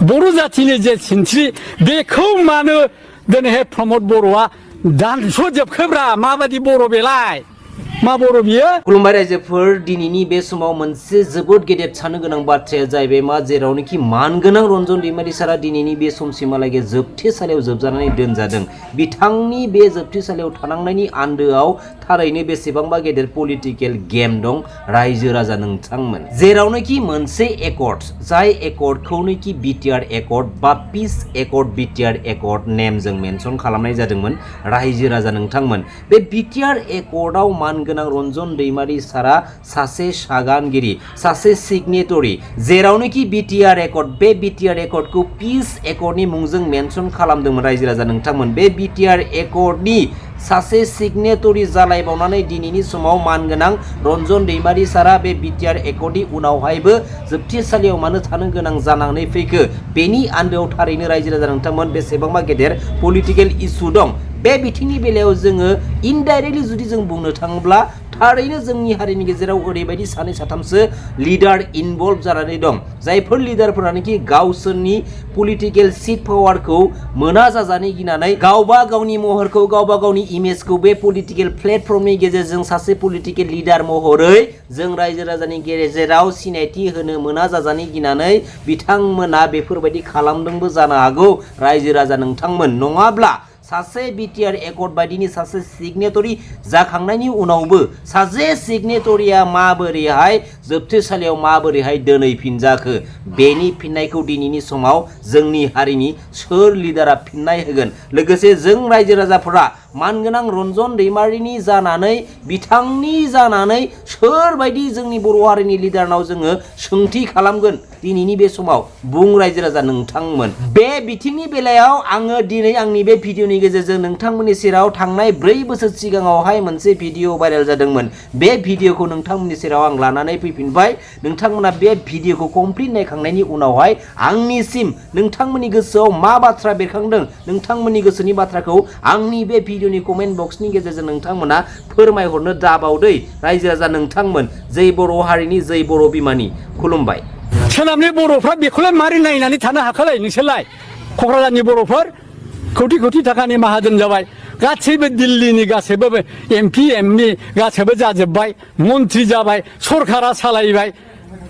बर' जाथिनि जे सिनस्रि बेखौ मानो दिनैहाय प्रमद बर'आ दानस'जोबखोब्रा माबादि बर' बेलाय मा बर' बियो खुलुमबाय रायजोफोर दिनैनि बे समाव मोनसे जोबोद गेदेर साननो गोनां बाथ्राया जाहैबाय मा जेरावनोखि मानगोनां रन्जन दैमारि सारा दिनैनि बे समसिमहालागै जोबथेसालियाव जोबजानानै दोनजादों बिथांनि बे जोबथेसालियाव थानांनायनि आन्दोआव थारैनो बेसेबांबा गेदेर पलिटिकेल गेम दं रायजो राजा नोंथांमोन जेरावनोखि मोनसे एकर्ड जाय एकर्डखौनोखि BTR एकर्ड बा पिस एकर्ड BTR एकर्ड नेमजों मेनसन खालामनाय जादोंमोन रायजो राजा नोंथांमोन बे BTR एकर्डआव मानगोनां रन्जन दैमारि सारा सासे सागानगिरि सासे सिगनेटरि जेरावनोखि BTR एकर्ड बे BTR एकर्डखौ पिस एकर्डनि मुंजों मेनसन खालामदोंमोन रायजो राजा नोंथांमोन बे BTR एकर्डनि सासे सिगनेटरि जालायबावनानै दिनैनि समाव मानगोनां रन्जन दैमारि सारा बे BTR एकर्डनि उनावहायबो जोबथेसालियाव मानो थानो गोनां जानानै फैखो बेनि आन्दोआव थारैनो रायजो राजा नोंथांमोन बेसेबांबा गेदेर पलिटिकेल इस्यु दं बे बिथिंनि बेलायाव जोङो इनडाइरेक्टलि जुदि जों बुंनो थाङोब्ला थारैनो जोंनि हारिनि गेजेराव ओरैबायदि सानै साथामसो लिडार इनभल्भ जानानै दं जायफोर लिडारफोरानोखि गावसोरनि पलिटिकेल सिट पावारखौ मोना जाजानो गिनानै गावबा गावनि महरखौ गावबा गावनि इमेजखौ बे पलिटिकेल प्लेटफर्मनि गेजेरजों सासे पलिटिकेल लिडार महरै जों रायजो राजानि गेजेराव सिनायथि होनो मोना जाजानो गिनानै बिथांमोना बेफोरबायदि खालामदोंबो जानो हागौ रायजो राजा नोंथांमोन नङाब्ला सासे BTR एकर्ड बायदिनि सासे सिगनेटरि जाखांनायनि उनावबो सासे सिगनेटरिया माबोरैहाय जोबथेसालियाव माबोरैहाय दोनहैफिनजाखो बेनि फिननायखौ दिनैनि समाव जोंनि हारिनि सोर लिडारा फिननाय होगोन लोगोसे जों रायजो राजाफोरा मानगोनां रन्जन दैमारिनि जानानै बिथांनि जानानै सोरबायदि जोंनि बर' हारिनि लिडारनाव जोङो सोंथि खालामगोन दिनैनि बे समाव बुं रायजो राजा नोंथांमोन बे बिथिंनि बेलायाव आङो दिनै आंनि बे भिडिअनि गेजेरजों नोंथांमोननि सेराव थांनाय 4 बोसोर सिगाङावहाय मोनसे भिडिअ भाइरेल जादोंमोन बे भिडिअखौ नोंथांमोननि सेराव आं लानानै फैफिनबाय नोंथांमोना बे भिडिअखौ कमप्लिट नायखांनायनि उनावहाय आंनिसिम नोंथांमोननि गोसोआव मा बाथ्रा बेरखांदों नोंथांमोननि गोसोनि बाथ्राखौ आंनि बे भिडिअनि कमेन्ट बक्सनि गेजेरजों नोंथांमोना फोरमायहरनो दाबावदै रायजो राजा नोंथांमोन जै बर' हारिनि जै बर' बिमानि खुलुमबाय सोनाबनि बर'फ्रा बेखौलाय मारै नायनानै थानो हाखालाय नोंसोरलाय क'क्राझारनि बर'फोर कौटि कौटि थाखानि माहाजोन जाबाय गासैबो दिल्लीनि गासैबो MP ME गासैबो जाजोब्बाय मन्त्रि जाबाय सरकारा सालायबाय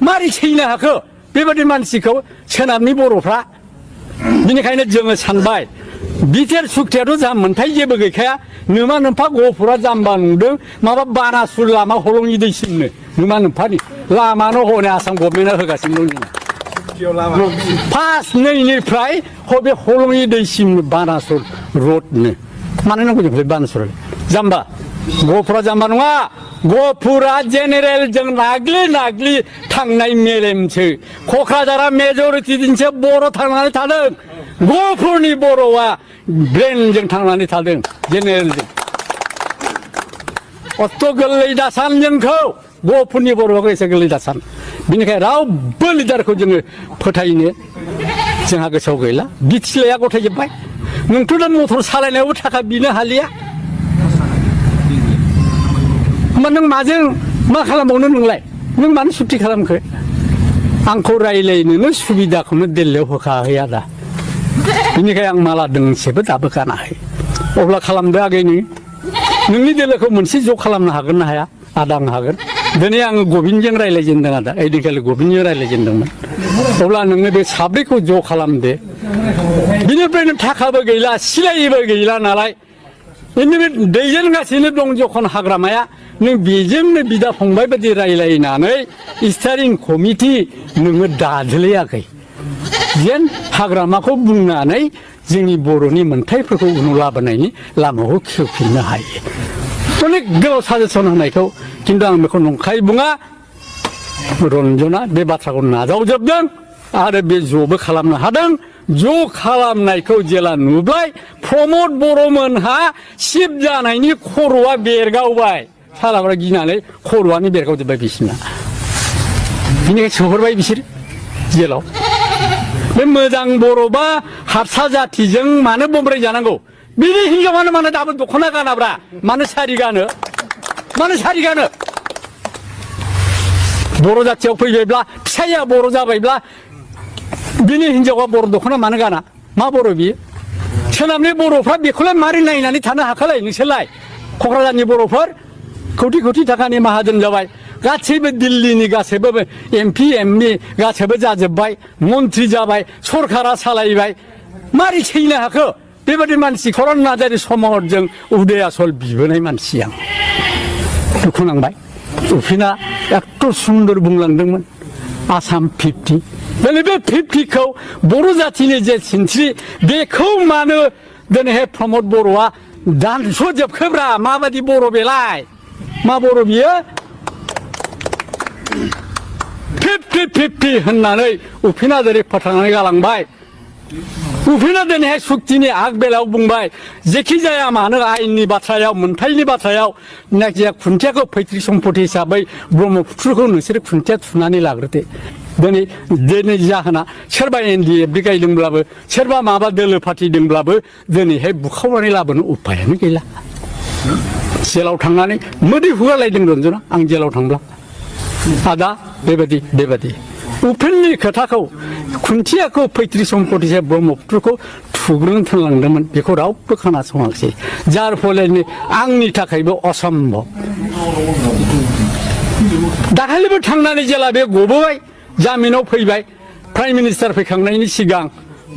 मारै सैनो हाखो बेबायदि मानसिखौ सोनाबनि बर'फ्रा बिनिखायनो जोङो सानबाय BTR सुक्तियाथ' जाम मोनथाय जेबो गैखाया नोमा नोम्फा गहपुरा जाम्बा नुदों माबा बानासुर लामा हलंनि दैसिमनो नोमा नोम्फानि लामानो हनै आसाम गभर्नमेन्टआ होगासिनो दं फार्स्ट नैनिफ्राय बे हलंनि दैसिम बानासुर रडनो मानो नांगौ जों बानासुर जाम्बा गहपुरा जाम्बा नङा गहपुरा जेनेरेल जों नाग्लि थांनाय मेलेमसो क'क्राझारा मेजरिटि दिनसो बर' थांनानै थादों गहपुरनि बर'आ ब्रेनजों थांनानै थादों जेनेरेलजों अत गोरलै दासान जोंखौ गहपुरनि बर'खौ एसे गोरलै दासान बिनिखाय रावबो लिडारखौ जोङो फोथायनो जोंहा गोसोआव गैला बिथिलाया गथायजोब्बाय नोंथ' दा मटर सालायनायावबो थाखा बिनो हालिया होमबा नों माजों मा खालामबावनो नोंलाय नों मानो सुक्ति खालामखो आंखौ रायलायनोनो सुबिदाखौनो दिल्लीयाव होखाहैया दा बिनिखाय आं माला दोंसेबो दाबो गानाखै अब्ला खालामदो आगैनो नोंनि दोलोखौ मोनसे ज' खालामनो हागोन ना हाया आदा आं हागोन दिनै आङो गबिनजों रायलायजेनदों आदा ओइदिनखालि गबिनजों रायलायजेनदोंमोन अब्ला नोङो बे साब्रैखौ ज' खालामदो बिनिफ्रायनो थाखाबो गैला सिलायबो गैला नालाय बे दैदेनगासिनो दं जखन हाग्रामाया नों बेजोंनो बिदा फंबाय बायदि रायलायनानै स्टारिं कमिटि नोङो दादोलायाखै जेन हाग्रामाखौ बुंनानै जोंनि बर'नि मोनथायफोरखौ उनाव लाबोनायनि लामाखौ खेवफिननो हायो अनेक गोलाव साजेसन होनायखौ खिन्थु आं बेखौ नंखाय बुङा रन्जना बे बाथ्राखौ नाजावजोबदों आरो बे ज'बो खालामनो हादों ज' खालामनायखौ जेला नुबाय प्रमद बर'मोनहा सिब जानायनि खर'आ बेरगावबाय सालाफ्रा गिनानै खर'आनो बेरगावजोब्बाय बिसिना बिनिखाय सोहरबाय बिसोर जेलाव बे मोजां बर'बा हारसा जाथिजों मानो बमब्राय जानांगौ बिनि हिनजावानो मानो दाबो दख'ना गानाब्रा मानो सारि गानो बर' जाथियाव फैबायब्ला फिसाया बर' जाबायब्ला बिनि हिनजावा बर' दख'ना मानो गाना मा बर' बियो सोनाबनि बर'फ्रा बेखौलाय मारै नायनानै थानो हाखालाय नोंसोरलाय क'क्राझारनि बर'फोर कौटि कौटि थाखानि माहाजोन जाबाय गासैबो दिल्लीनि गासैबो एमपि एमनि गासैबो जाजोब्बाय मन्त्रि जाबाय सरकारा सालायबाय मारै सैनो हाखो बेबायदि मानसि करण नार्जारि समाजजों उदय आसल बिबोनाय मानसि आं दुखु नांबाय उफिना एथ' सुन्दर बुंलांदोंमोन आसाम 50 दिनै बे 50खौ बर' जाथिनि जे सिनस्रि बेखौ मानो दिनैहाय प्रमद बर'आ दानस'जोबखोब्रा माबायदि बर' बेलाय मा बर' बियो 50-50 होननानै उफिना जेरै फोथांनानै गालांबाय उफिना दिनैहाय सुक्तिनि आग बेलायाव बुंबाय जेखि जाया मानो आयेननि बाथ्रायाव मोनथायनि बाथ्रायाव जायखिजाया खुन्थियाखौ पैतृक सम्पति हिसाबै ब्रह्मपुत्रखौ नोंसोर खुन्थिया थुनानै लाग्रोदो दिनै जाहोना सोरबा NDA बिगायदोंब्लाबो सोरबा माबा दोलो फाथिदोंब्लाबो दिनैहाय बुखावनानै लाबोनो उपायानो गैला जेलाव थांनानै मोदै हुगालायदों रन्जना आं जेलाव थांब्ला आदा बेबायदि उफेननि खोथाखौ खुन्थियाखौ पैतृक सम्पति हिसाबै ब्रह्मपुत्रखौ थुग्रोनो थोनलांदोंमोन बेखौ रावबो खोनासङाखिसै जार फलनि आंनि थाखायबो असम्भब दाखालिबो थांनानै जेला बे गबोबाय जामिनाव फैबाय प्राइम मिनिस्टार फैखांनायनि सिगां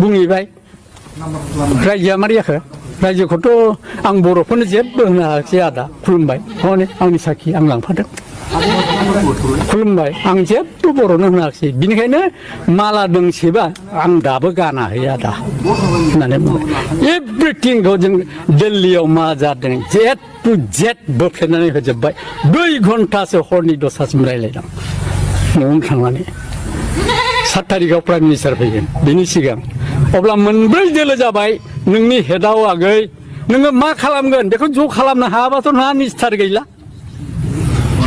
बुंहैबाय रायजोआ मारै जाखो रायजोखौथ' आं बर'फोरनो जेबो होनो हायाखिसै आदा खुलुमबाय हनै आंनि साखि आं लांफादों खुलुमबाय आं जेबो बर'नो होनाखिसै बिनिखायनो माला दोंसेबा आं दाबो गाना हैया दा होननानै बुंबाय एभ्रिथिंखौ जों दिल्लीयाव मा जादों जेट टु जेट बोफ्लेनानै होजोब्बाय 2 घन्टासो हरनि 10टासिम रायज्लायदों न'आवनो थांनानै 7 तारिखआव प्राइम मिनिस्टार फैगोन बिनि सिगां अब्ला मोनब्रै दोलो जाबाय नोंनि हेडआव आगै नोङो मा खालामगोन बेखौ ज' खालामनो हायाबाथ' नोंहा निस्थार गैला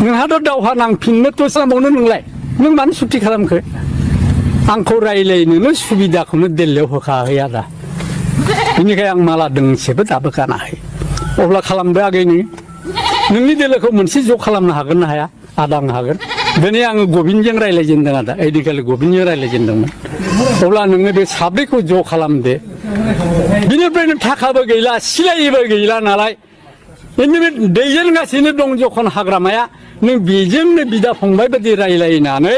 नोंहाथ' दावहा नांफिननोथ' सानबावनो नोंलाय नों मानो सुक्ति खालामखो आंखौ रायज्लायनोनो सुबिदाखौनो दिल्लीयाव होखाहैया दा बेनिखाय आं माला दोंसेबो दाबो गानाखै अब्ला खालामदो आगै नोंनि दोलोखौ मोनसे ज' खालामनो हागोन ना हाया आदा आं हागोन दिनै आङो गबिनजों रायज्लायजेनदों आदा ओइदिनखालि गबिनजों रायज्लायजेनदोंमोन अब्ला नोङो बे साब्रैखौ ज' खालामदो बिनिफ्रायनो थाखाबो गैला सिलायबो गैला नालाय बे दैदेनगासिनो दं जखन हाग्रामाया नों बेजोंनो बिदा फंबाय बायदि रायज्लायनानै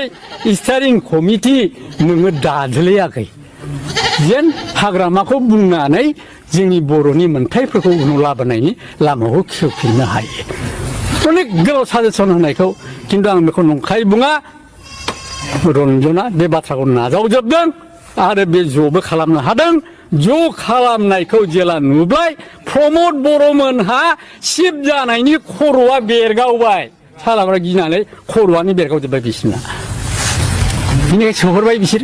स्टारिं कमिटि नोङो दादोलायाखै जेन हाग्रामाखौ बुंनानै जोंनि बर'नि मोन्थायफोरखौ उनाव लाबोनायनि लामाखौ खेवफिननो हायो अनेक गोलाव साजेसन होनायखौ खिन्थु आं बेखौ नंखाय बुङा रन्जना बे बाथ्राखौ नाजावजोबदों आरो बे ज'बो खालामनो हादों ज' खालामनायखौ जेला नुबाय प्रमद बर'मोनहा सिब जानायनि खर'आ बेरगावबाय सालाफ्रा गिनानै खर'आनो बेरगावजोब्बाय बिसिना बिनिखाय सोहरबाय बिसोर